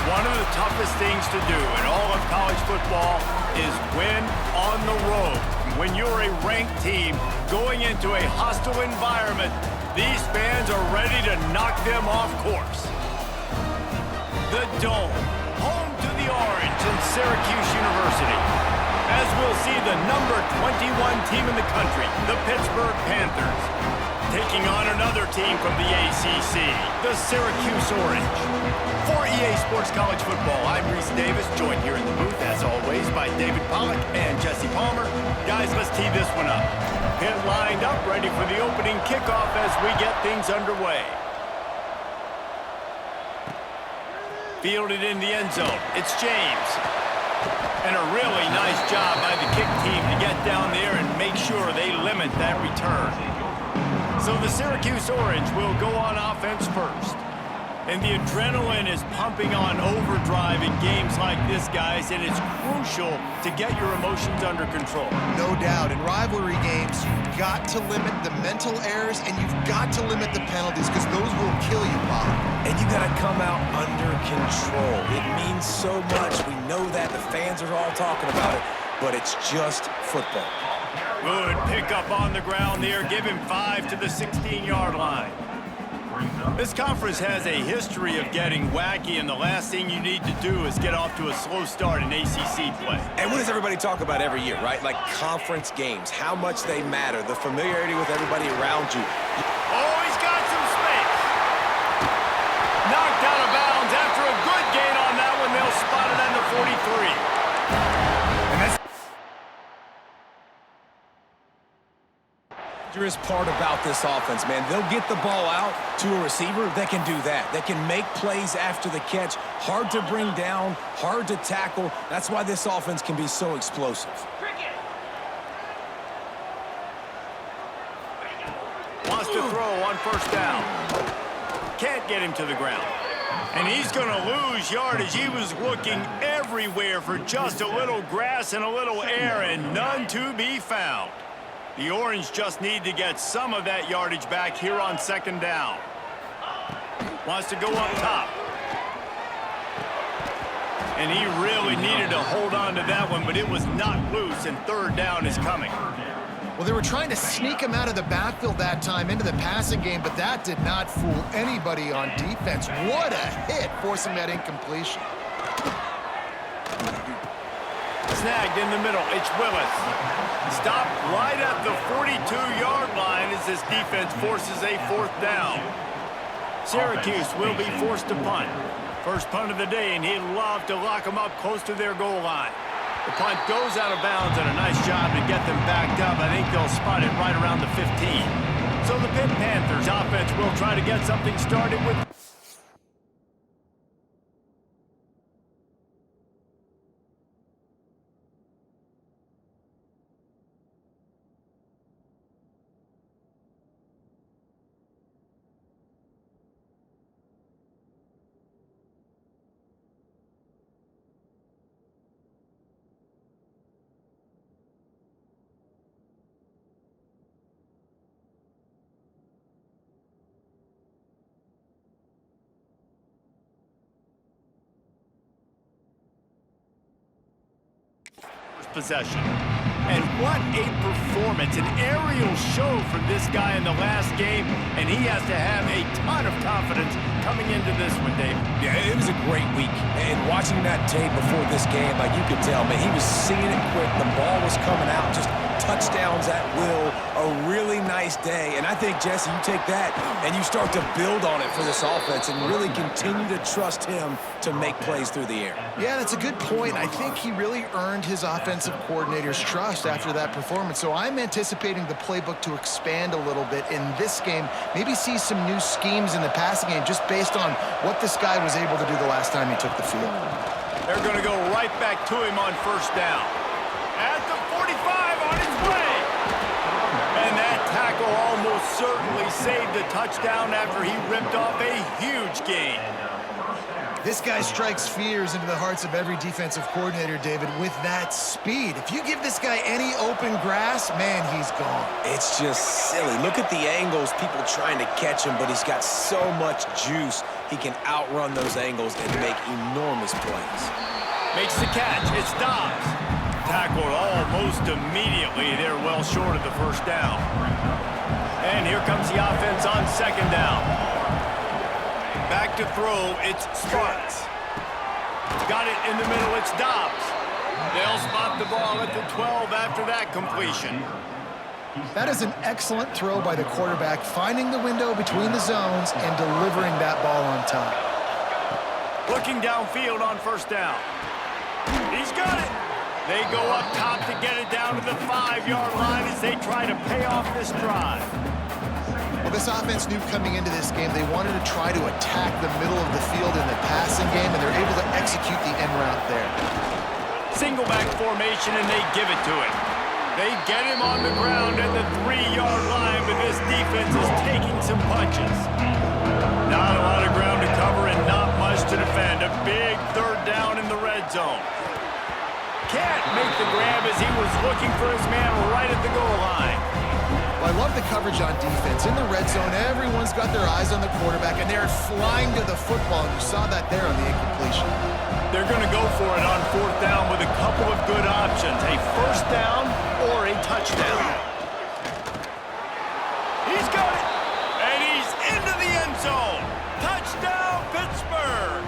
One of the toughest things to do in all of college football is win on the road. When you're a ranked team going into a hostile environment, these fans are ready to knock them off course. The Dome, home to the Orange and Syracuse University. As we'll see the number 21 team in the country, the Pittsburgh Panthers, taking on another team from the ACC, the Syracuse Orange. For EA Sports College Football, I'm Reese Davis, joined here in the booth, as always, by David Pollack and Jesse Palmer. Guys, let's tee this one up. Pitt lined up, ready for the opening kickoff as we get things underway. Fielded in the end zone, it's James. And a really nice job by the kick team to get down there and make sure they limit that return. So the Syracuse Orange will go on offense first. And the adrenaline is pumping on overdrive in games like this, guys, and it's crucial to get your emotions under control. No doubt. In rivalry games, you've got to limit the mental errors and you've got to limit the penalties because those will kill you, Bob. And you got to come out under control. It means so much. We know that. The fans are all talking about it, but it's just football. Good pickup on the ground there. Give him 5 to the 16-yard line. This conference has a history of getting wacky, and the last thing you need to do is get off to a slow start in ACC play. And what does everybody talk about every year, right? Like conference games, how much they matter, the familiarity with everybody around you. Oh, he's got some space. Knocked out of bounds after a good gain on that one. They'll spot it at the 43. Part about this offense, man. They'll get the ball out to a receiver that can do that. They can make plays after the catch. Hard to bring down, hard to tackle. That's why this offense can be so explosive. Wants to throw on first down. Can't get him to the ground. And he's going to lose yardage. He was looking everywhere for just a little grass and a little air, and none to be found. The Orange just need to get some of that yardage back here on second down. Wants to go up top. And he really needed to hold on to that one, but it was not loose, and third down is coming. Well, they were trying to sneak him out of the backfield that time into the passing game, but that did not fool anybody on defense. What a hit, forcing that incompletion. Snagged in the middle, it's Willis. Stopped right at the 42-yard line as this defense forces a fourth down. Syracuse will be forced to punt. First punt of the day, and he'd love to lock them up close to their goal line. The punt goes out of bounds, and a nice job to get them backed up. I think they'll spot it right around the 15. So the Pitt Panthers offense will try to get something started with... possession. And what a performance, an aerial show from this guy in the last game, and he has to have a ton of confidence coming into this one, Dave. Yeah, it was a great week, and watching that tape before this game, like you could tell, man, he was seeing it quick, the ball was coming out, just touchdowns at will, a really nice day. And I think, Jesse, you take that and you start to build on it for this offense and really continue to trust him to make plays through the air. Yeah, that's a good point. I think he really earned his offensive coordinator's trust after that performance. So I'm anticipating the playbook to expand a little bit in this game, maybe see some new schemes in the passing game just based on what this guy was able to do the last time he took the field. They're going to go right back to him on first down. At the 45 on its way. And that tackle almost certainly saved a touchdown after he ripped off a huge gain. This guy strikes fears into the hearts of every defensive coordinator, David, with that speed. If you give this guy any open grass, man, he's gone. It's just silly. Look at the angles, people trying to catch him, but he's got so much juice. He can outrun those angles and make enormous plays. Makes the catch. It's Dobbs. Tackled almost immediately. They're well short of the first down. And here comes the offense on second down. Back to throw, it's Sparks. Got it in the middle, it's Dobbs. They'll spot the ball at the 12 after that completion. That is an excellent throw by the quarterback, finding the window between the zones and delivering that ball on time. Looking downfield on first down. He's got it. They go up top to get it down to the 5-yard line as they try to pay off this drive. Well, this offense knew coming into this game they wanted to try to attack the middle of the field in the passing game, and they're able to execute the end route there. Single back formation, and they give it to him. They get him on the ground at the 3-yard line, but this defense is taking some punches. Not a lot of ground to cover and not much to defend. A big third down in the red zone. Can't make the grab as he was looking for his man right at the goal line. Well, I love the coverage on defense. In the red zone, everyone's got their eyes on the quarterback, and they're flying to the football, and you saw that there on the incompletion. They're going to go for it on fourth down with a couple of good options. A first down or a touchdown. He's got it, and he's into the end zone. Touchdown, Pittsburgh.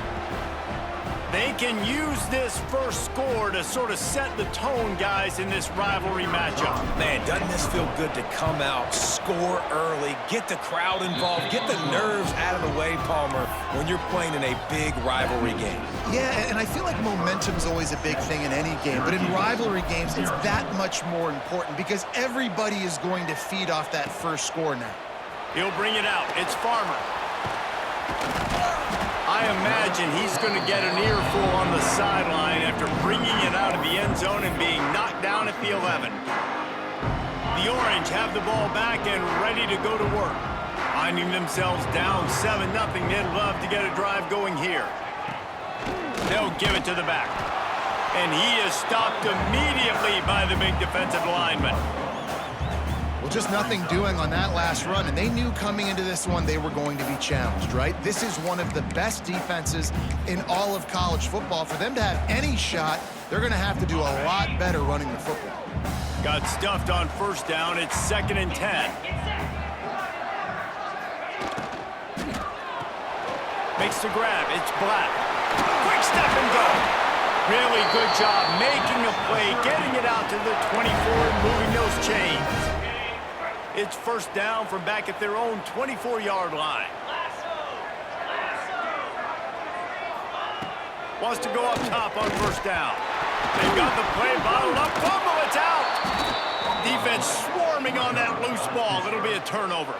They can use this first score to sort of set the tone, guys, in this rivalry matchup. Man, doesn't this feel good to come out, score early, get the crowd involved, get the nerves out of the way, Palmer, when you're playing in a big rivalry game? Yeah, and I feel like momentum's always a big thing in any game, but in rivalry games, it's that much more important because everybody is going to feed off that first score now. He'll bring it out. It's Farmer. I imagine he's going to get an earful on the sideline after bringing it out of the end zone and being knocked down at the 11. The Orange have the ball back and ready to go to work. Finding themselves down 7-0, they'd love to get a drive going here. They'll give it to the back. And he is stopped immediately by the big defensive lineman. Well, just nothing doing on that last run, and they knew coming into this one they were going to be challenged, right? This is one of the best defenses in all of college football. For them to have any shot, they're going to have to do a lot better running the football. Got stuffed on first down. It's 2nd and 10. Makes the grab. It's Black. Quick step and go. Really good job making a play, getting it out to the 24 and moving those chains. It's first down from back at their own 24-yard line. Wants to go up top on first down. They've got the play bottled up. Fumble, it's out. Defense swarming on that loose ball. It'll be a turnover.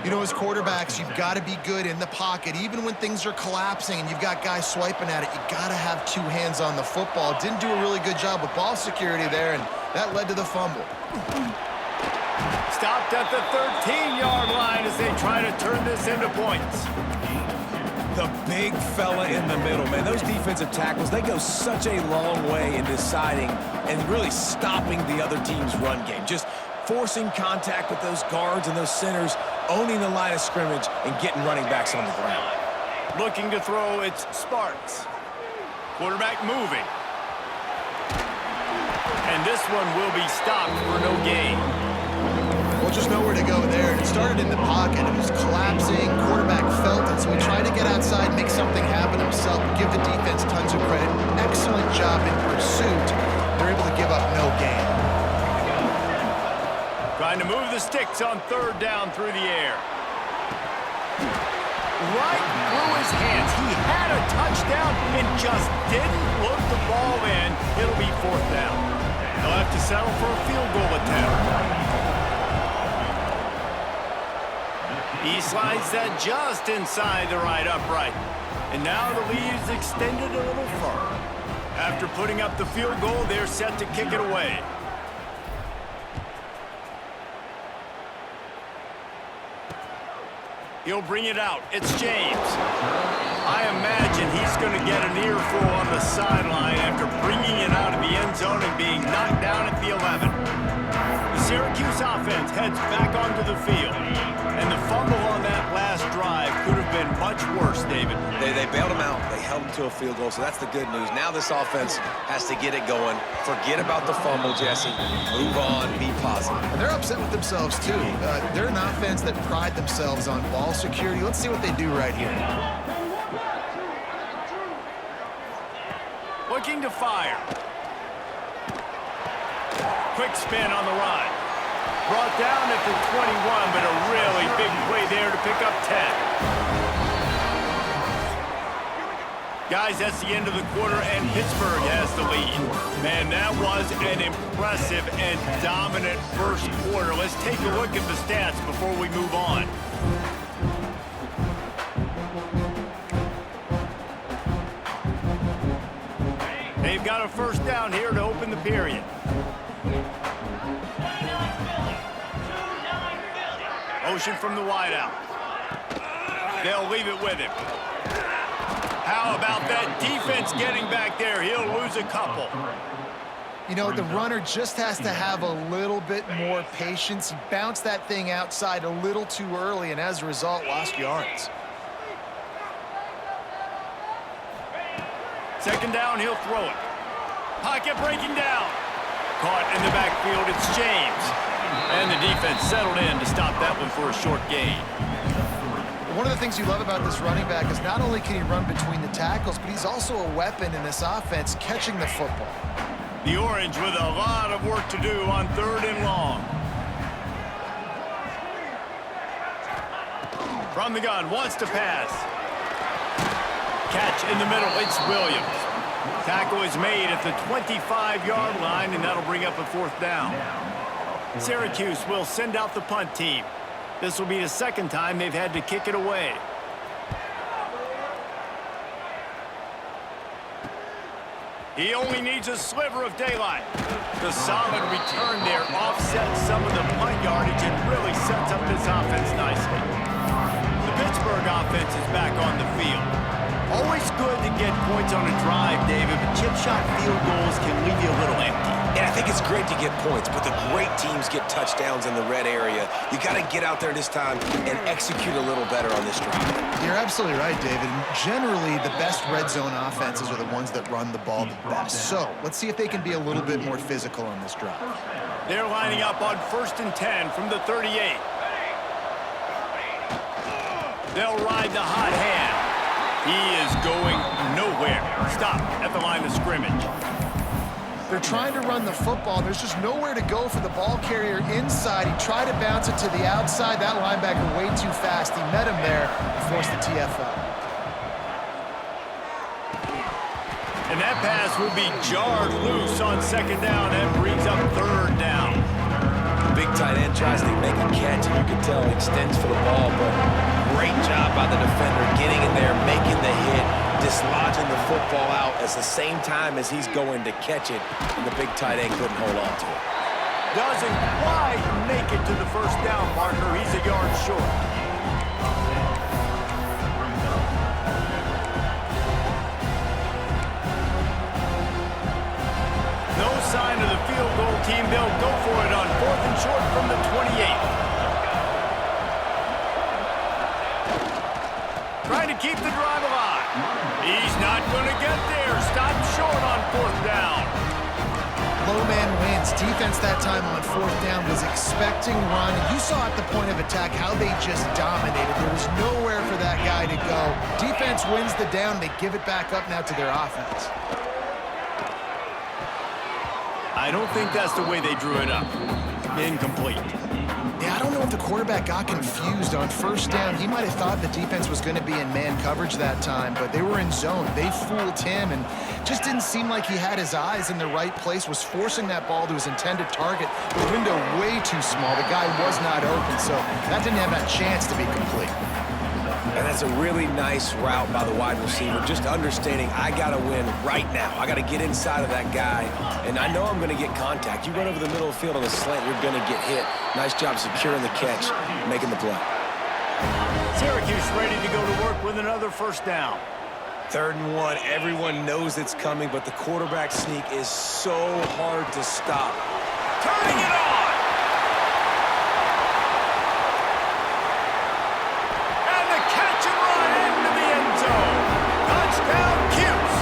You know, as quarterbacks, you've got to be good in the pocket. Even when things are collapsing and you've got guys swiping at it, you got to have two hands on the football. Didn't do a really good job with ball security there, and that led to the fumble. Stopped at the 13-yard line as they try to turn this into points. The big fella in the middle, man. Those defensive tackles, they go such a long way in deciding and really stopping the other team's run game. Just forcing contact with those guards and those centers, owning the line of scrimmage, and getting running backs on the ground. Looking to throw, it's Sparks. Quarterback moving. And this one will be stopped for no gain. Well, just nowhere to go there. It started in the pocket. It was collapsing. Quarterback felt it, so he tried to get outside, make something happen himself, give the defense tons of credit. Excellent job in pursuit. They're able to give up no gain. Trying to move the sticks on third down through the air. Right through his hands. He had a touchdown and just didn't look the ball in. It'll be fourth down. They'll have to settle for a field goal attempt. He slides that just inside the right upright. And now the lead is extended a little further. After putting up the field goal, they're set to kick it away. He'll bring it out. It's James. I imagine he's going to get an earful on the sideline after bringing it out of the end zone and being knocked down at the 11. The Syracuse offense heads back onto the field. And the fumble on that last drive could have been much worse, David. They bailed him out. They held him to a field goal, so that's the good news. Now this offense has to get it going. Forget about the fumble, Jesse. Move on. Be positive. And they're upset with themselves, too. They're an offense that pride themselves on ball security. Let's see what they do right here. Looking to fire. Quick spin on the run. Brought down at the 21, but a really big play there to pick up 10. Guys, that's the end of the quarter, and Pittsburgh has the lead. Man, that was an impressive and dominant first quarter. Let's take a look at the stats before we move on. They've got a first down here to open the period. Motion from the wideout. They'll leave it with him. How about that defense getting back there? He'll lose a couple. You know, the runner just has to have a little bit more patience. He bounced that thing outside a little too early, and as a result, lost yards. Second down, he'll throw it. Pocket breaking down. Caught in the backfield, it's James. And the defense settled in to stop that one for a short gain. One of the things you love about this running back is not only can he run between the tackles, but he's also a weapon in this offense catching the football. The Orange with a lot of work to do on 3rd and long. From the gun, wants to pass. Catch in the middle, it's Williams. Tackle is made at the 25-yard line, and that'll bring up a 4th down. Syracuse will send out the punt team. This will be the second time they've had to kick it away. He only needs a sliver of daylight. The solid return there offsets some of the punt yardage and really sets up this offense nicely. The Pittsburgh offense is back on the field. Always good to get points on a drive, David, but chip shot field goals can leave you a little empty. And I think it's great to get points, but the great teams get touchdowns in the red area. You got to get out there this time and execute a little better on this drive. You're absolutely right, David. And generally, the best red zone offenses are the ones that run the ball the best. So let's see if they can be a little bit more physical on this drive. They're lining up on 1st and 10 from the 38. They'll ride the hot hand. He is going nowhere. Stop at the line of scrimmage. They're trying to run the football. There's just nowhere to go for the ball carrier inside. He tried to bounce it to the outside. That linebacker way too fast. He met him there and forced the TFL. And that pass will be jarred loose on 2nd down. That brings up 3rd down. Big tight end tries to make a catch, and you can tell he extends for the ball, but great job by the defender getting in there, making the hit, dislodging the football out at the same time as he's going to catch it, and the big tight end couldn't hold on to it. Doesn't quite make it to the 1st down marker. He's a yard short. No sign of the field goal team. They'll go for it on 4th and short from the 28. Trying to keep the drive alive. He's not going to get there. Stop short on 4th down. Low man wins. Defense that time on 4th down was expecting run. You saw at the point of attack how they just dominated. There was nowhere for that guy to go. Defense wins the down. They give it back up now to their offense. I don't think that's the way they drew it up. Incomplete. Yeah, I don't know if the quarterback got confused on 1st down. He might have thought the defense was going to be in man coverage that time, but they were in zone. They fooled him and just didn't seem like he had his eyes in the right place, was forcing that ball to his intended target. The window way too small. The guy was not open, so that didn't have that chance to be complete. And that's a really nice route by the wide receiver, just understanding I got to win right now. I got to get inside of that guy, and I know I'm going to get contact. You run over the middle of the field on a slant, you're going to get hit. Nice job securing the catch, making the play. Syracuse ready to go to work with another first down. 3rd and 1. Everyone knows it's coming, but the quarterback sneak is so hard to stop. Turning it on! And the catch and run into the end zone. Touchdown, Cuse!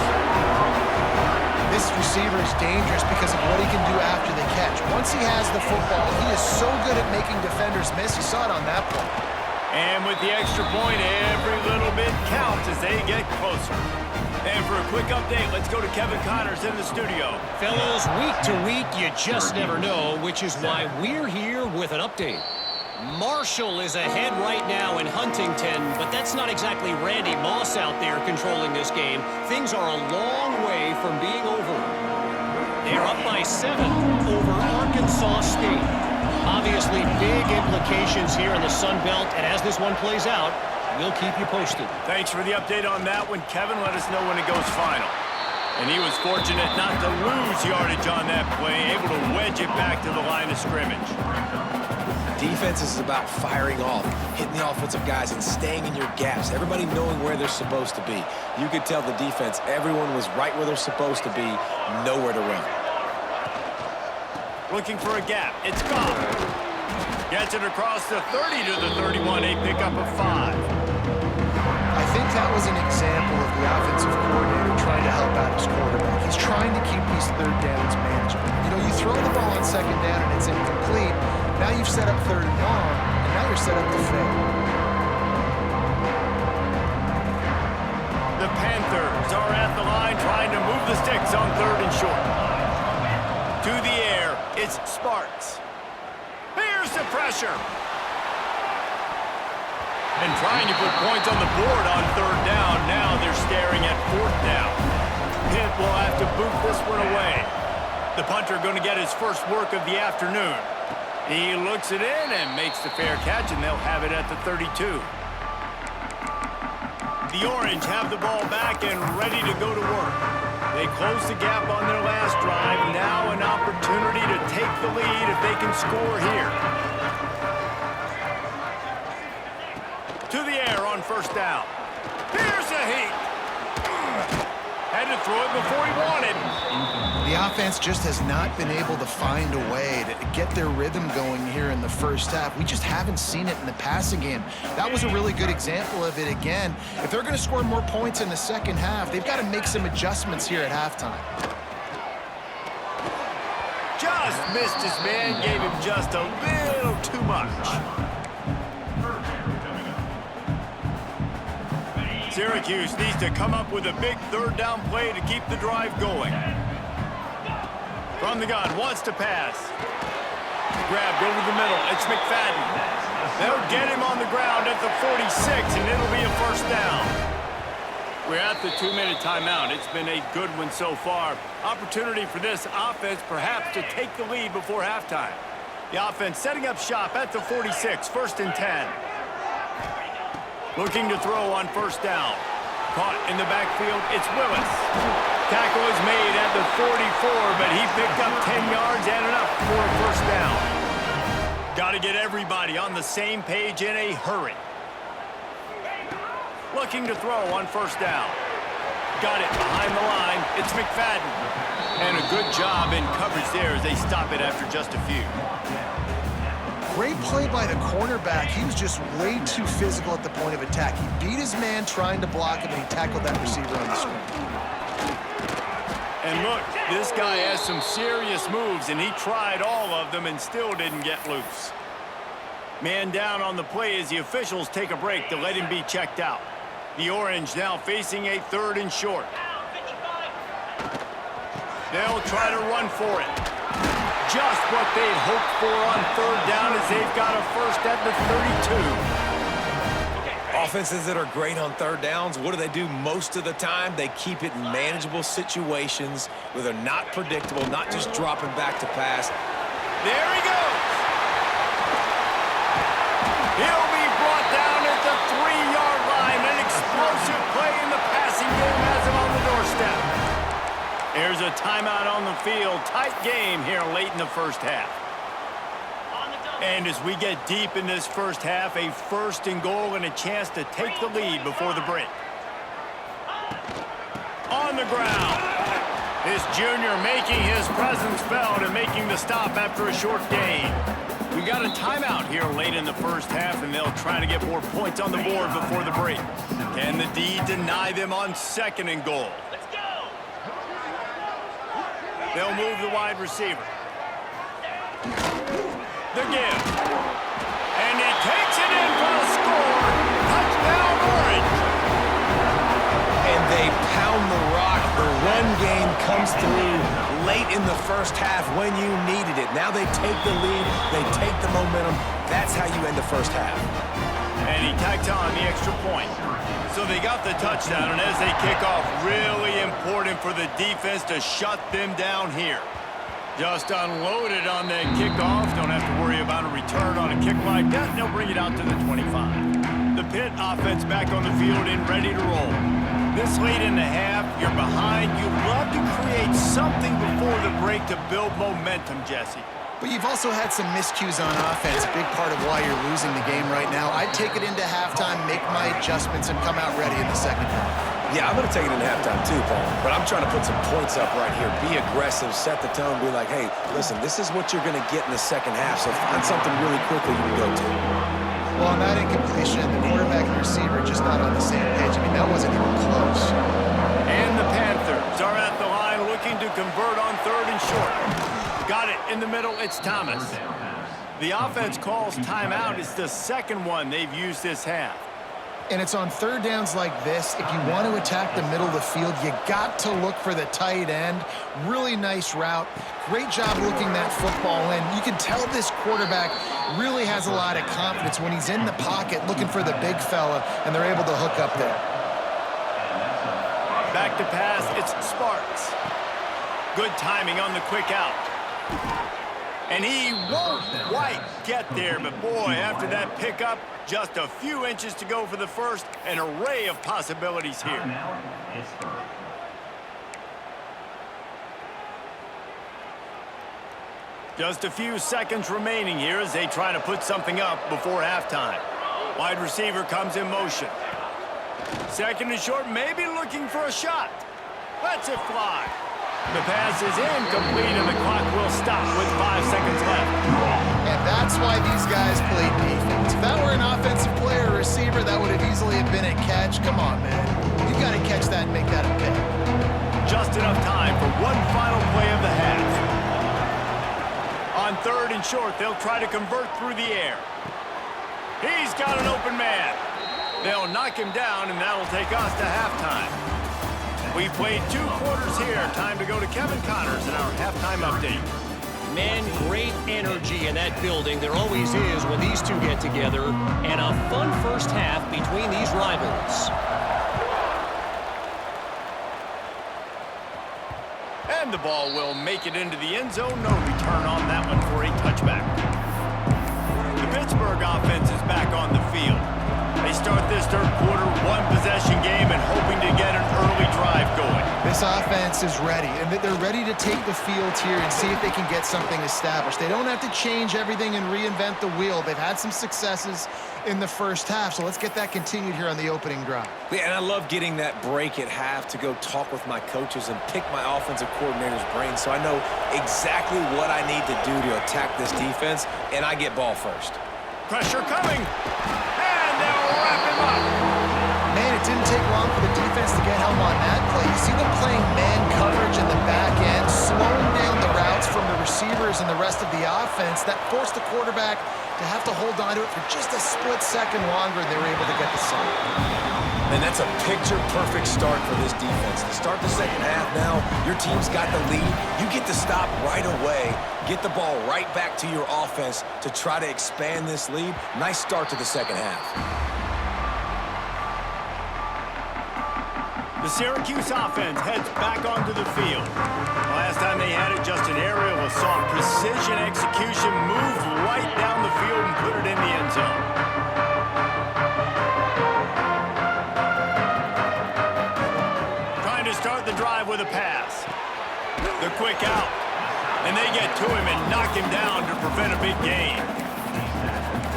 This receiver is dangerous because of what he can do after the catch. Once he has the football, he is so good at making defenders miss. You saw it on that play. And with the extra point, every little bit counts as they get closer. And for a quick update, let's go to Kevin Connors in the studio. Fellows, week to week, you just never know, which is why we're here with an update. Marshall is ahead right now in Huntington, but that's not exactly Randy Moss out there controlling this game. Things are a long way from being over. They're up by 7 over Arkansas State. Obviously, big implications here in the Sun Belt, and as this one plays out, we'll keep you posted. Thanks for the update on that one, Kevin. Let us know when it goes final. And he was fortunate not to lose yardage on that play, able to wedge it back to the line of scrimmage. Defense is about firing off, hitting the offensive guys, and staying in your gaps. Everybody knowing where they're supposed to be. You could tell the defense, everyone was right where they're supposed to be, nowhere to run. Looking for a gap. It's gone. Gets it across the 30 to the 31, a pickup of 5. I think that was an example of the offensive coordinator trying to help out his quarterback. He's trying to keep these 3rd downs manageable. You know, you throw the ball on 2nd down and it's incomplete. Now you've set up 3rd and long, and now you're set up to fail. The Panthers are at the line trying to move the sticks on 3rd and short. To the air, it's Sparks. Here's the pressure. And trying to put points on the board on 3rd down. Now they're staring at 4th down. Pitt will have to boot this one away. The punter going to get his first work of the afternoon. He looks it in and makes the fair catch, and they'll have it at the 32. The Orange have the ball back and ready to go to work. They close the gap on their last drive. Now an opportunity to take the lead if they can score here. To the air on 1st down. Here's a heat. Had to throw it before he wanted. The offense just has not been able to find a way to get their rhythm going here in the first half. We just haven't seen it in the passing game. That was a really good example of it again. If they're going to score more points in the second half, they've got to make some adjustments here at halftime. Just missed his man, gave him just a little too much. Syracuse needs to come up with a big 3rd down play to keep the drive going. From the gun, wants to pass. Grabbed over the middle, it's McFadden. They'll get him on the ground at the 46, and it'll be a 1st down. We're at the 2-minute timeout. It's been a good one so far. Opportunity for this offense perhaps to take the lead before halftime. The offense setting up shop at the 46, 1st and 10. Looking to throw on 1st down. Caught in the backfield, it's Willis. Tackle is made at the 44, but he picked up 10 yards and enough for a 1st down. Got to get everybody on the same page in a hurry. Looking to throw on 1st down. Got it behind the line, it's McFadden. And a good job in coverage there as they stop it after just a few. Great play by the cornerback. He was just way too physical at the point of attack. He beat his man trying to block him, and he tackled that receiver on the screen. And look, this guy has some serious moves, and he tried all of them and still didn't get loose. Man down on the play as the officials take a break to let him be checked out. The Orange now facing a 3rd and short. They'll try to run for it. Just what they'd hoped for on 3rd down as they've got a 1st at the 32. Offenses that are great on 3rd downs, what do? Most of the time, they keep it in manageable situations where they're not predictable, not just dropping back to pass. There he goes. He'll be brought down at the 3-yard line. An explosive play in the passing game has him on the doorstep. There's a timeout on the field. Tight game here late in the first half. On the double And as we get deep in this first half, a 1st and goal and a chance to take the lead before the break. On the ground. This junior making his presence felt and making the stop after a short gain. We got a timeout here late in the first half, and they'll try to get more points on the board before the break. Can the D deny them on 2nd and goal? Let's go. They'll move the wide receiver. The give. And he takes it in for a score. Touchdown, Orange. And they pound the rock. The run game comes through late in the first half when you needed it. Now they take the lead. They take the momentum. That's how you end the first half. And he tacks on the extra point. So they got the touchdown, and as they kick off, really important for the defense to shut them down here. Just unloaded on that kickoff. Don't have to worry about a return on a kick like that. They'll bring it out to the 25. The Pitt offense back on the field and ready to roll. This late in the half, you're behind. You love to create something before the break to build momentum, Jesse. But you've also had some miscues on offense, a big part of why you're losing the game right now. I'd take it into halftime, make my adjustments, and come out ready in the second half. Yeah, I'm going to take it into halftime too, Paul. But I'm trying to put some points up right here. Be aggressive, set the tone, be like, hey, listen, this is what you're going to get in the second half, so find something really quickly you can go to. Well, on that incompletion, the quarterback and receiver just not on the same page. I mean, that wasn't even close. And the Panthers are at the line looking to convert on 3rd and short. Got it in the middle. It's Thomas. The offense calls timeout. It's the 2nd one they've used this half. And it's on 3rd downs like this. If you want to attack the middle of the field, you got to look for the tight end. Really nice route. Great job looking that football in. You can tell this quarterback really has a lot of confidence when he's in the pocket looking for the big fella, and they're able to hook up there. Back to pass. It's Sparks. Good timing on the quick out. And he won't quite get there, but boy, after that pickup, just a few inches to go for the first. An array of possibilities here. Just a few seconds remaining here as they try to put something up before halftime. Wide receiver comes in motion. 2nd and short, maybe looking for a shot. Lets it fly. The pass is incomplete, and the clock will stop with 5 seconds left. And that's why these guys play defense. If that were an offensive player or receiver, that would have easily been a catch. Come on, man. You got to catch that and make that a pick. Just enough time for one final play of the half. On 3rd and short, they'll try to convert through the air. He's got an open man. They'll knock him down, and that'll take us to halftime. We played 2 quarters here. Time to go to Kevin Connors in our halftime update. Man, great energy in that building. There always is when these two get together. And a fun first half between these rivals. And the ball will make it into the end zone. No return on that one for a touchback. The Pittsburgh offense is back on the field. They start this 3rd quarter, 1-possession game, and hoping to get an early drive going. This offense is ready, and they're ready to take the field here and see if they can get something established. They don't have to change everything and reinvent the wheel. They've had some successes in the first half, so let's get that continued here on the opening drive. Yeah, and I love getting that break at half to go talk with my coaches and pick my offensive coordinator's brain so I know exactly what I need to do to attack this defense, and I get ball first. Pressure coming. And they'll wrap him up. Man, it didn't take long for the defense to get home on that play. You see them playing man coverage in the back end, slowing down the routes from the receivers and the rest of the offense. That forced the quarterback to have to hold on to it for just a split second longer, and they were able to get the sack. And that's a picture-perfect start for this defense. To start the second half now, your team's got the lead. You get to stop right away, get the ball right back to your offense to try to expand this lead. Nice start to the second half. The Syracuse offense heads back onto the field. Last time they had it, just an aerial assault. Precision execution, moved right down the field and put it in the end zone. Trying to start the drive with a pass. The quick out. And they get to him and knock him down to prevent a big gain.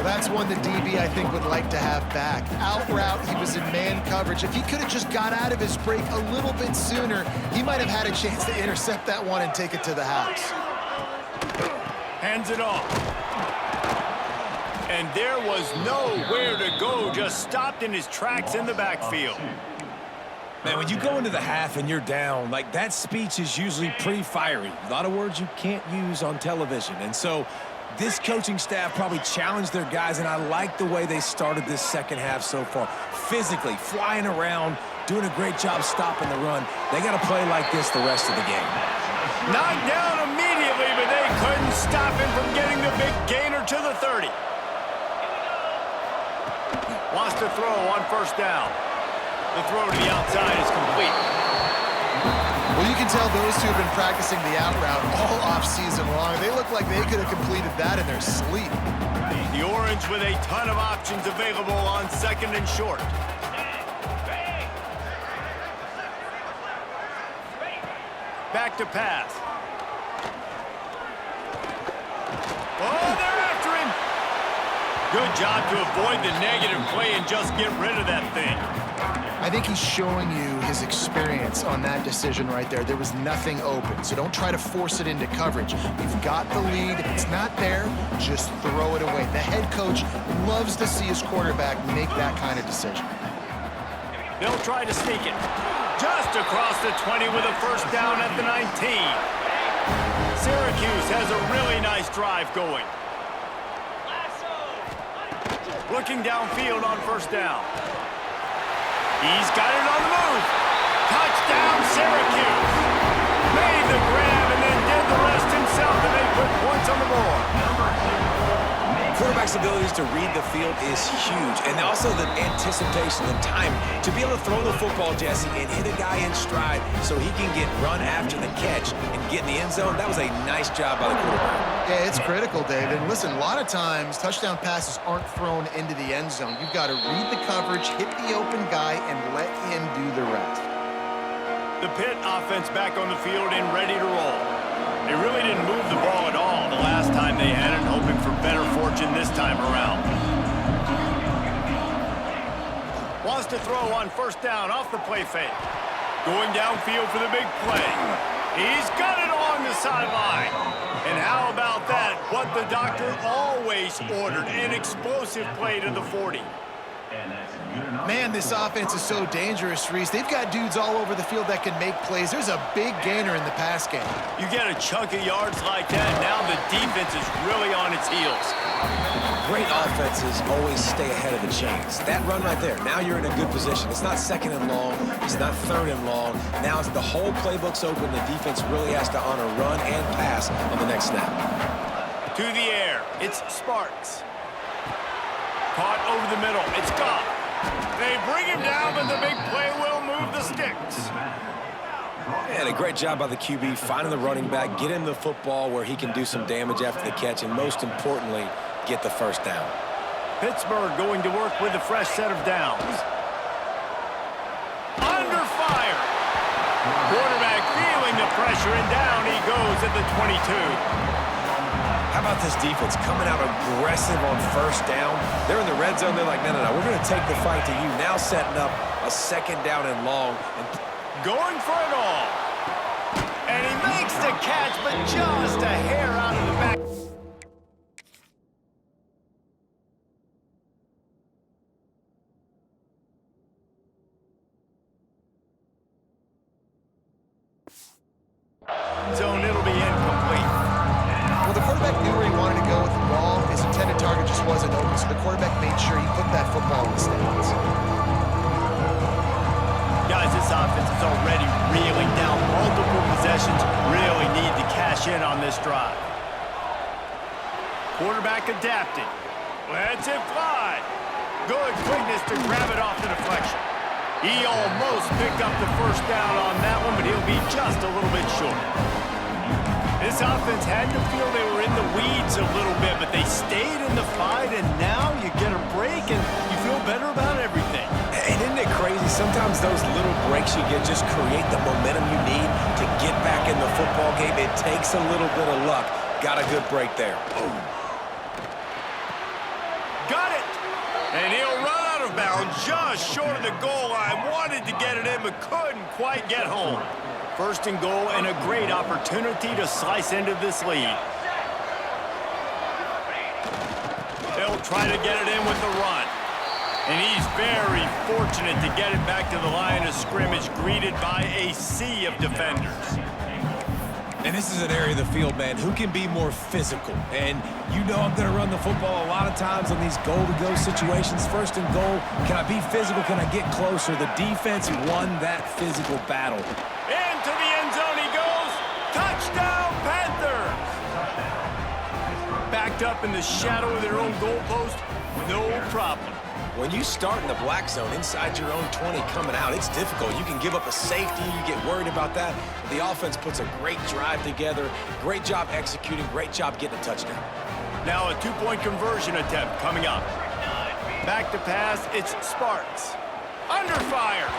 That's one the DB, I think, would like to have back. Out route, he was in man coverage. If he could have just got out of his break a little bit sooner, he might have had a chance to intercept that one and take it to the house. Hands it off. And there was nowhere to go, just stopped in his tracks in the backfield. Man, when you go into the half and you're down, like, that speech is usually pretty fiery. A lot of words you can't use on television. And so this coaching staff probably challenged their guys, and I like the way they started this second half so far. Physically, flying around, doing a great job stopping the run. They got to play like this the rest of the game. Knocked down immediately, but they couldn't stop him from getting the big gainer to the 30. Wants to throw on first down. The throw to the outside is complete. Well, you can tell those two have been practicing the out route all off-season long. They look like they could have completed that in their sleep. The Orange with a ton of options available on second and short. Back to pass. Oh, they're after him. Good job to avoid the negative play and just get rid of that thing. I think he's showing you his experience on that decision right there. There was nothing open, so don't try to force it into coverage. You've got the lead. If it's not there, just throw it away. The head coach loves to see his quarterback make that kind of decision. They'll try to sneak it. Just across the 20 with a first down at the 19. Syracuse has a really nice drive going. Looking downfield on first down. He's got it on the move. Touchdown, Syracuse. Made the grab and then did the rest himself, and they put points on the board. Quarterback's abilities to read the field is huge, and also the anticipation and time to be able to throw the football, Jesse, and hit a guy in stride so he can get run after the catch and get in the end zone. That was a nice job by the quarterback. Yeah, it's critical, David. Listen, a lot of times touchdown passes aren't thrown into the end zone. You've got to read the coverage, hit the open guy, and let him do the rest. The Pitt offense back on the field and ready to roll. They really didn't move the ball at all the last time they had it, hoping for better fortune this time around. Wants to throw on first down off the play fake. Going downfield for the big play. He's got it along the sideline. And how about that? What the doctor always ordered, an explosive play to the 40. Man, this offense is so dangerous, Reese. They've got dudes all over the field that can make plays. There's a big gainer in the pass game. You get a chunk of yards like that, now the defense is really on its heels. Great offenses always stay ahead of the chains. That run right there, now you're in a good position. It's not second and long. It's not third and long. Now it's the whole playbook's open. The defense really has to honor run and pass on the next snap. To the air, it's Sparks. Caught over the middle, it's Goff. They bring him down, but the big play will move the sticks. And a great job by the QB, finding the running back, get him the football where he can do some damage after the catch, and most importantly, get the first down. Pittsburgh going to work with a fresh set of downs. Under fire. Quarterback feeling the pressure, and down he goes at the 22. How about this defense coming out aggressive on first down? They're in the red zone. They're like, no, we're going to take the fight to you. Now setting up a second down and long. Going for it all. And he makes the catch, but just a hair out of the back. Zone, it'll be incomplete. Well, the quarterback knew where he wanted to go with the ball. His intended target just wasn't open, so the quarterback made sure he put that football in the stands. Guys, this offense is already reeling down multiple possessions. Really need to cash in on this drive. Quarterback adapting. Lets it fly. Good quickness to grab it off the deflection. He almost picked up the first down on that one, but he'll be just a little bit short. This offense had to feel they were in the weeds a little bit, but they stayed in the fight, and now you get a break and you feel better about everything. And isn't it crazy? Sometimes those little breaks you get just create the momentum you need to get back in the football game. It takes a little bit of luck. Got a good break there. Boom. just short of the goal line. Wanted to get it in, but couldn't quite get home. First and goal, and a great opportunity to slice into this lead. They'll try to get it in with the run. And he's very fortunate to get it back to the line of scrimmage, greeted by a sea of defenders. And this is an area of the field, man, who can be more physical. And you know I'm going to run the football a lot of times in these goal-to-go situations. First and goal, can I be physical? Can I get closer? The defense won that physical battle. Into the end zone he goes. Touchdown, Panthers! Backed up in the shadow of their own goalpost, no problem. When you start in the black zone inside your own 20 coming out, it's difficult. You can give up a safety. You get worried about that. The offense puts a great drive together. Great job executing. Great job getting a touchdown. Now a two-point conversion attempt coming up. Back to pass, it's Sparks. Under fire.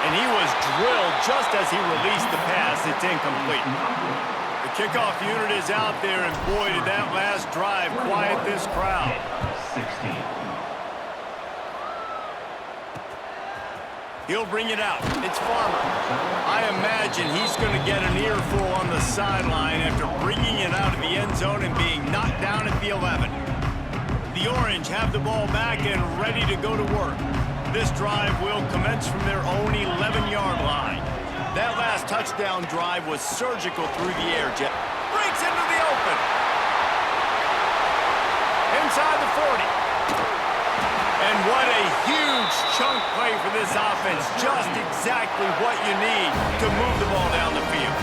And he was drilled just as he released the pass. It's incomplete. The kickoff unit is out there, and boy, did that last drive quiet this crowd. 16. He'll bring it out. It's Farmer. I imagine he's going to get an earful on the sideline after bringing it out of the end zone and being knocked down at the 11. The Orange have the ball back and ready to go to work. This drive will commence from their own 11-yard line. That last touchdown drive was surgical through the air. Jet breaks into the open. Inside the 40. And what a huge chunk play for this offense. Just exactly what you need to move the ball down the field.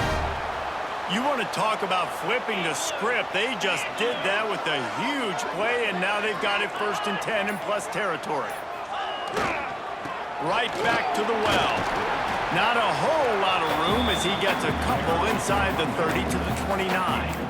You want to talk about flipping the script. They just did that with a huge play, and now they've got it 1st and 10 in plus territory. Right back to the well. Not a whole lot of room as he gets a couple inside the 30 to the 29.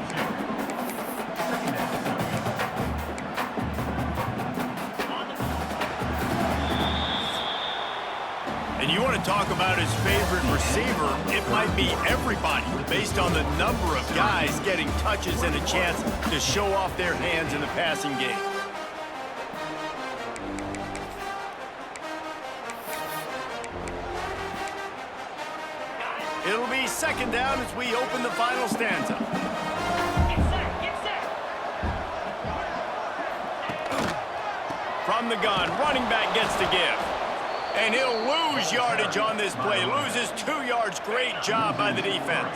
And you want to talk about his favorite receiver, it might be everybody, based on the number of guys getting touches and a chance to show off their hands in the passing game. It'll be second down as we open the final stanza. From the gun, running back gets to give. And he'll lose yardage on this play. Loses 2 yards. Great job by the defense.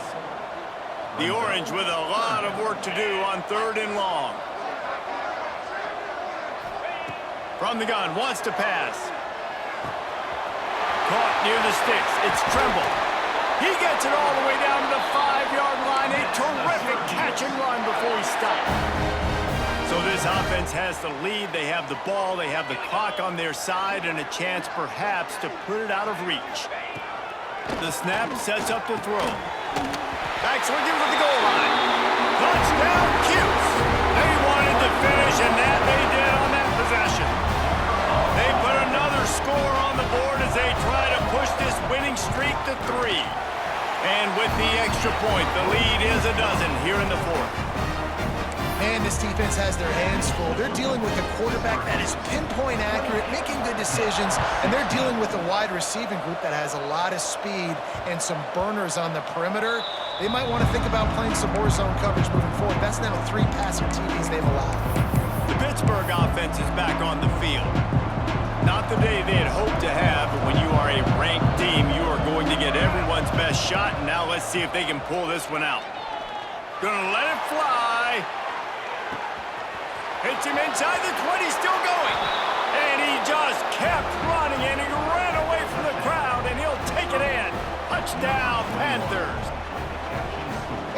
The Orange with a lot of work to do on 3rd and long. From the gun, wants to pass. Caught near the sticks. It's Tremble. He gets it all the way down to the 5-yard line. A terrific catch and run before he stopped. So this offense has the lead. They have the ball. They have the clock on their side and a chance perhaps to put it out of reach. The snap sets up the throw. Back swinging for the goal line. Touchdown, Cuse. They wanted to finish, and that they did on that possession. They put another score on the board as they try to push this winning streak to 3. And with the extra point, the lead is a dozen here in the 4th. Man, this defense has their hands full. They're dealing with a quarterback that is pinpoint accurate, making good decisions, and they're dealing with a wide receiving group that has a lot of speed and some burners on the perimeter. They might want to think about playing some more zone coverage moving forward. That's now 3 passing TDs they've allowed. The Pittsburgh offense is back on the field. Not the day they had hoped to have, but when you are a ranked team, you are going to get everyone's best shot, and now let's see if they can pull this one out. Gonna let it fly. Hits him inside the 20, still going. And he just kept running, and he ran away from the crowd, and he'll take it in. Touchdown, Panthers.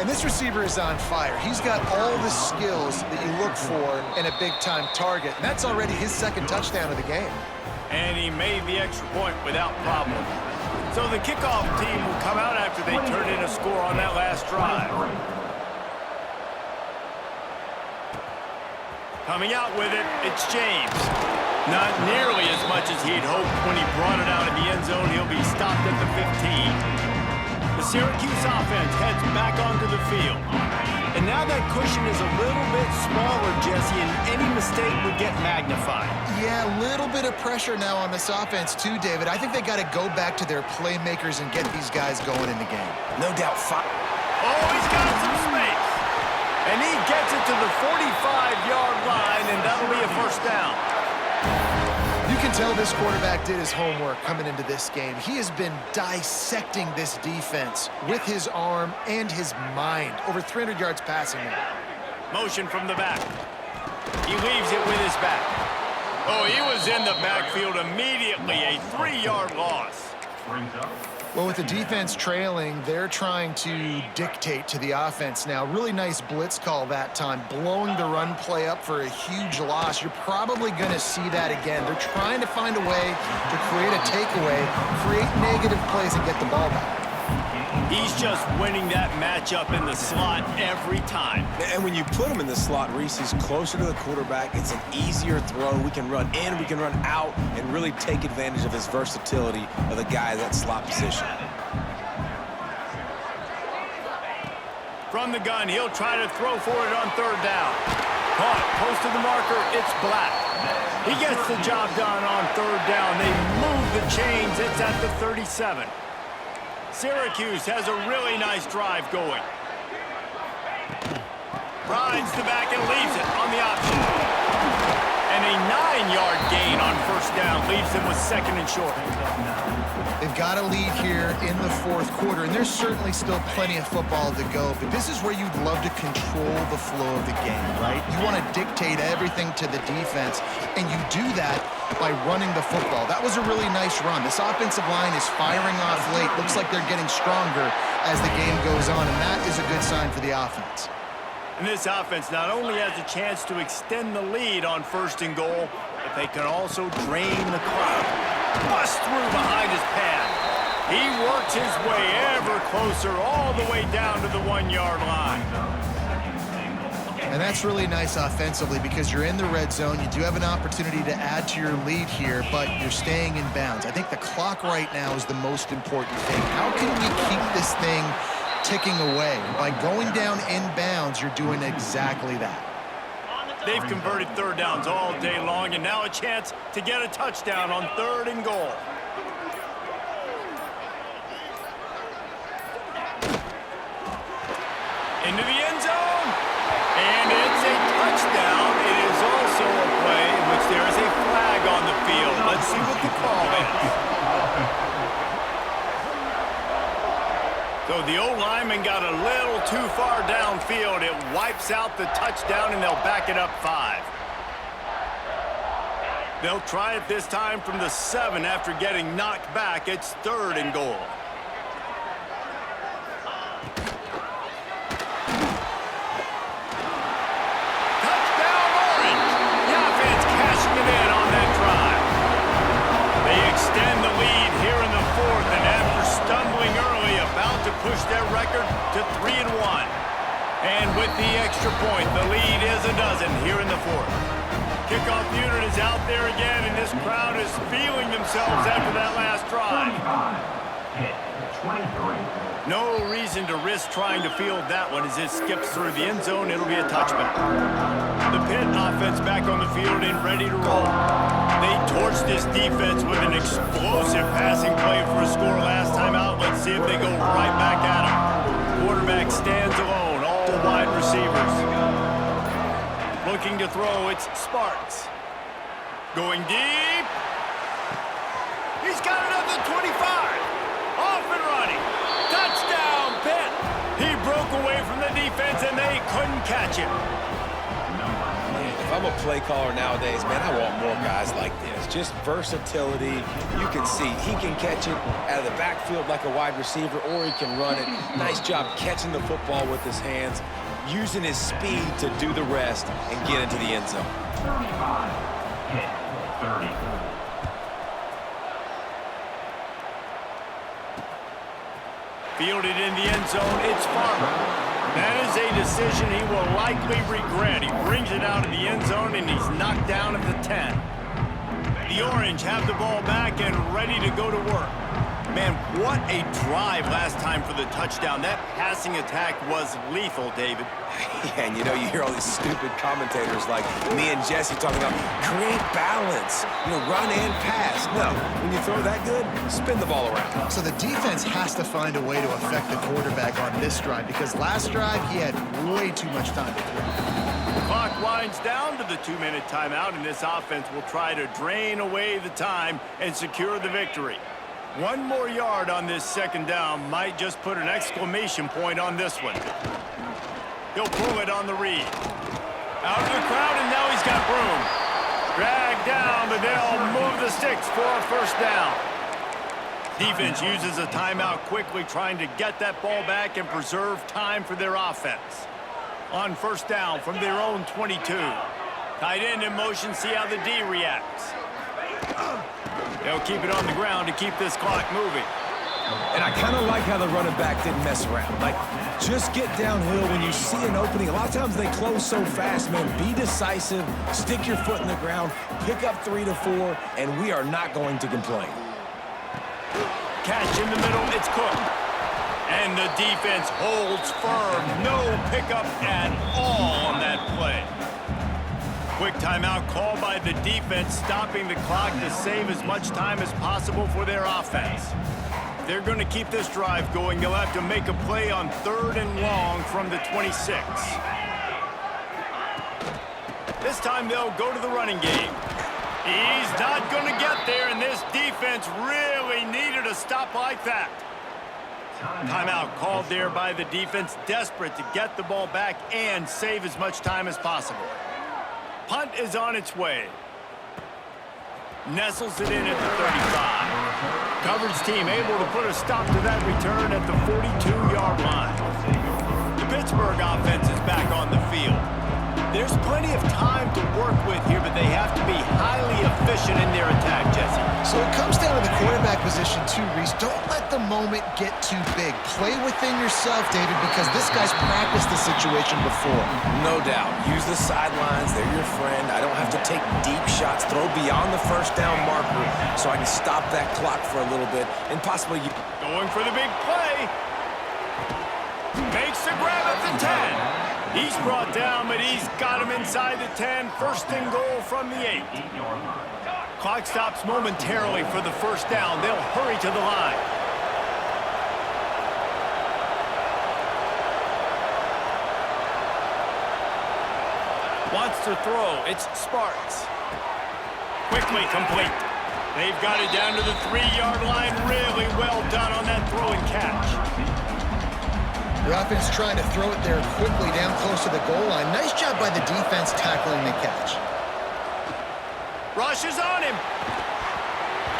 And this receiver is on fire. He's got all the skills that you look for in a big-time target. And that's already his 2nd touchdown of the game. And he made the extra point without problem. So the kickoff team will come out after they turn in a score on that last drive. Coming out with it, it's James. Not nearly as much as he'd hoped when he brought it out of the end zone. He'll be stopped at the 15. The The Syracuse offense heads back onto the field. And now that cushion is a little bit smaller, Jesse, and any mistake would get magnified. Yeah, a little bit of pressure now on this offense too, David. I think they got to go back to their playmakers and get these guys going in the game. No doubt. Oh, he's got some space. And he gets it to the 45-yard line, and that'll be a first down. You can tell this quarterback did his homework coming into this game. He has been dissecting this defense with his arm and his mind. Over 300 yards passing now. Motion from the back. He leaves it with his back. Oh, he was in the backfield immediately. A 3-yard loss. Well, with the defense trailing, they're trying to dictate to the offense now. Really nice blitz call that time, blowing the run play up for a huge loss. You're probably going to see that again. They're trying to find a way to create a takeaway, create negative plays, and get the ball back. He's just winning that matchup in the slot every time. And when you put him in the slot, Reese, he's closer to the quarterback. It's an easier throw. We can run in, we can run out, and really take advantage of his versatility of the guy in that slot position. From the gun, he'll try to throw for it on third down. Caught close to the marker, it's Black. He gets the job done on third down. They move the chains. It's at the 37. Syracuse has a really nice drive going. Rides the back and leaves it on the option. And a 9-yard gain on first down leaves them with second and short. They've got a lead here in the fourth quarter, and there's certainly still plenty of football to go, but this is where you'd love to control the flow of the game, right? You want to dictate everything to the defense, and you do that by running the football. That was a really nice run. This offensive line is firing off late. Looks like they're getting stronger as the game goes on, and that is a good sign for the offense. And this offense not only has a chance to extend the lead on first and goal, but they can also drain the clock. Bust through behind his pad. He works his way ever closer all the way down to the 1-yard line. And that's really nice offensively because you're in the red zone. You do have an opportunity to add to your lead here, but you're staying in bounds. I think the clock right now is the most important thing. How can we keep this thing ticking away? By going down in bounds, you're doing exactly that. They've converted third downs all day long, and now a chance to get a touchdown on third and goal. Into the end zone, and it's a touchdown. It is also a play in which there is a flag on the field. Let's see what the call is. So the O-lineman got a little too far downfield. It wipes out the touchdown, and they'll back it up 5. They'll try it this time from the 7 after getting knocked back. It's third and goal. Touchdown, Orange! The offense cashing it in on that drive. They extend the lead here in the fourth, and after stumbling early, about to push their record to 3-1. And with the extra point, the lead is a dozen here in the fourth. Kickoff unit is out there again, and this crowd is feeling themselves after that last drive. No reason to risk trying to field that one as it skips through the end zone. It'll be a touchback. The Pitt offense back on the field and ready to roll. They torched this defense with an explosive passing play for a score last time out. Let's see if they go right back at him. Quarterback stands alone, all wide receivers. Looking to throw, it's Sparks. Going deep. He's got another 25. Off and running. Touchdown, Pitt. He broke away from the defense, and they couldn't catch him. If I'm a play caller nowadays, man, I want more guys like this. Just versatility. You can see he can catch it out of the backfield like a wide receiver, or he can run it. Nice job catching the football with his hands, using his speed to do the rest and get into the end zone. 30. Fielded in the end zone, it's Farmer. That is a decision he will likely regret. He brings it out of the end zone, and he's knocked down at the 10. The Orange have the ball back and ready to go to work. Man, what a drive last time for the touchdown. That passing attack was lethal, David. Yeah, and you know, you hear all these stupid commentators like me and Jesse talking about create balance, run and pass. No, when you throw that good, spin the ball around. So the defense has to find a way to affect the quarterback on this drive because last drive he had way too much time to throw. The clock winds down to the 2-minute timeout, and this offense will try to drain away the time and secure the victory. One more yard on this second down might just put an exclamation point on this one. He'll pull it on the read. Out of the crowd, and now he's got room. Dragged down, but they'll move the sticks for a first down. Defense uses a timeout quickly, trying to get that ball back and preserve time for their offense. On first down from their own 22. Tight end in motion, see how the D reacts. They'll keep it on the ground to keep this clock moving. And I kind of like how the running back didn't mess around. Like, just get downhill when you see an opening. A lot of times they close so fast, man. Be decisive, stick your foot in the ground, pick up 3 to 4, and we are not going to complain. Catch in the middle, it's Cook. And the defense holds firm. No pickup at all on that play. Quick timeout called by the defense, stopping the clock to save as much time as possible for their offense. They're going to keep this drive going. They'll have to make a play on 3rd and long from the 26. This time they'll go to the running game. He's not going to get there, and this defense really needed a stop like that. Timeout called there by the defense, desperate to get the ball back and save as much time as possible. Punt is on its way. Nestles it in at the 35. Coverage team able to put a stop to that return at the 42-yard line. The Pittsburgh offense is back on the field. There's plenty of time to work with here, but they have to be highly efficient in their attack, Jesse. So it comes down to the quarterback position too, Reese. Don't let the moment get too big. Play within yourself, David, because this guy's practiced the situation before. No doubt. Use the sidelines. They're your friend. I don't have to take deep shots. Throw beyond the first down marker so I can stop that clock for a little bit and possibly... Going for the big play. Makes the grab at the 10. He's brought down, but he's got him inside the 10. First and goal from the 8. Clock stops momentarily for the first down. They'll hurry to the line. Wants to throw. It's Sparks. Quickly complete. They've got it down to the 3-yard line. Really well done on that throw and catch. The offense trying to throw it there quickly down close to the goal line. Nice job by the defense tackling the catch. Rush is on him.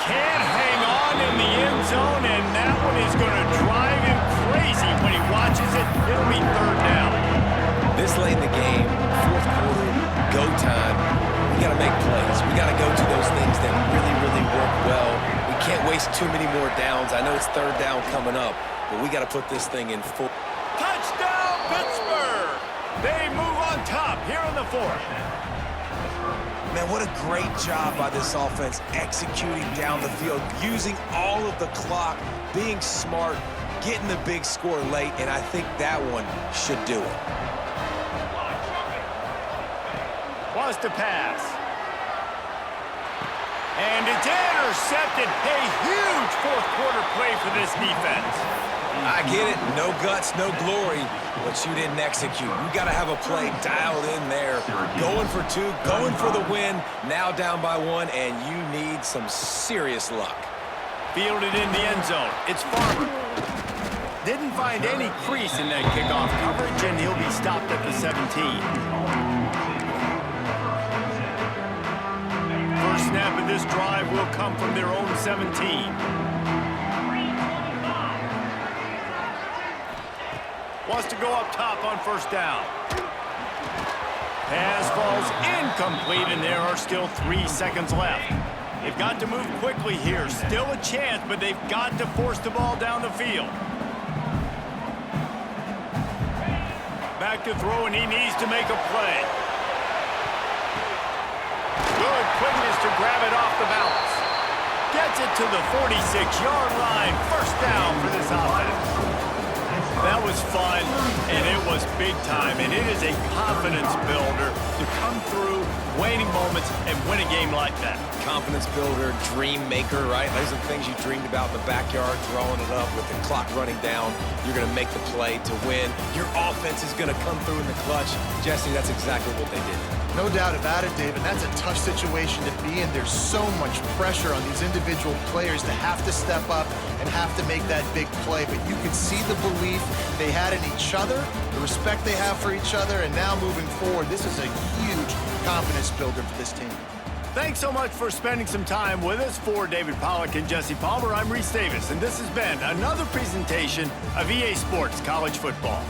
Can't hang on in the end zone, and that one is going to drive him crazy when he watches it. It'll be 3rd down. This late in the game, 4th quarter, go time. We got to make plays. We got to go to those things that really, really work well. We can't waste too many more downs. I know it's 3rd down coming up, but we got to put this thing in full. Touchdown, Pittsburgh! They move on top here in the 4th. Man, what a great job by this offense executing down the field, using all of the clock, being smart, getting the big score late, and I think that one should do it. Wants to pass. And it's intercepted. A huge 4th quarter play for this defense. I get it. No guts, no glory, but you didn't execute. You got to have a play dialed in there. Going for 2, going for the win, now down by 1, and you need some serious luck. Fielded in the end zone. It's Farmer. Didn't find any crease in that kickoff coverage, and he'll be stopped at the 17. First snap of this drive will come from their own 17. Wants to go up top on first down. Pass falls incomplete, and there are still 3 seconds left. They've got to move quickly here. Still a chance, but they've got to force the ball down the field. Back to throw, and he needs to make a play. Good quickness to grab it off the bounce. Gets it to the 46-yard line. First down for this offense. That was fun, and it was big time, and it is a confidence builder to come through waning moments and win a game like that. Confidence builder, dream maker, right? Those are the things you dreamed about in the backyard, throwing it up with the clock running down. You're going to make the play to win. Your offense is going to come through in the clutch. Jesse, that's exactly what they did. No doubt about it, David. That's a tough situation to be in. There's so much pressure on these individual players to have to step up and have to make that big play. But you can see the belief they had in each other, the respect they have for each other, and now moving forward, this is a huge confidence builder for this team. Thanks so much for spending some time with us. For David Pollack and Jesse Palmer, I'm Reese Davis, and this has been another presentation of EA Sports College Football.